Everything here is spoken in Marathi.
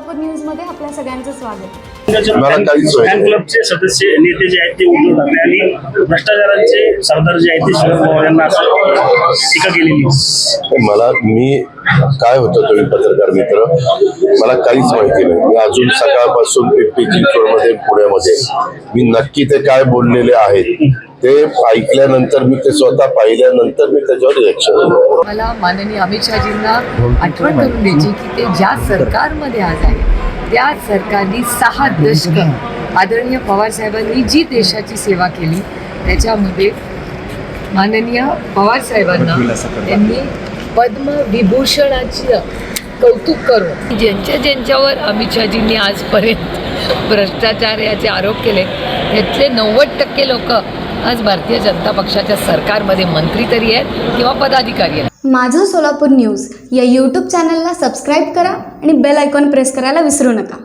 सोलापूर न्यूज मध्ये आपल्या सगळ्यांचं स्वागत। फॅन क्लबचे सदस्य नेते जे आहेत ते उद्धव ठाकरे आणि भ्रष्टाचारांचे सरदार जे आहेत ते शरद पवार यांना असं टीका केलेली। मी काय होतं तुम्ही पत्रकार मित्र, मला काहीच माहिती नाही। मी अजून सकाळपासून पिंपरी चिंचवडमध्ये पुण्यामध्ये मी नक्की ते काय बोललेले आहेत ते ऐकल्यानंतर, मी ते स्वतः पाहिल्यानंतर मी त्याच्यावर रिएक्शन दिलं। मला माननीय अमित शहाजींना आठवण करून द्यायची की ते ज्या सरकारमध्ये आज आहे त्या सरकारने 6 दशक आदरणीय पवार साहेबांनी जी देशाची सेवा केली त्याच्यामध्ये माननीय पवार साहेबांना त्यांनी पद्मविभूषणाची कौतुक करून ज्यांच्यावर अमित शहाजींनी आजपर्यंत भ्रष्टाचार याचे आरोप केले त्यातले 90% लोक आज भारतीय जनता पक्षाच्या सरकारमध्ये मंत्री तरी आहेत किंवा पदाधिकारी आहेत। माझं सोलापूर न्यूज या यूट्यूब चॅनलला सबस्क्राईब करा आणि बेल आयकॉन प्रेस करायला विसरू नका।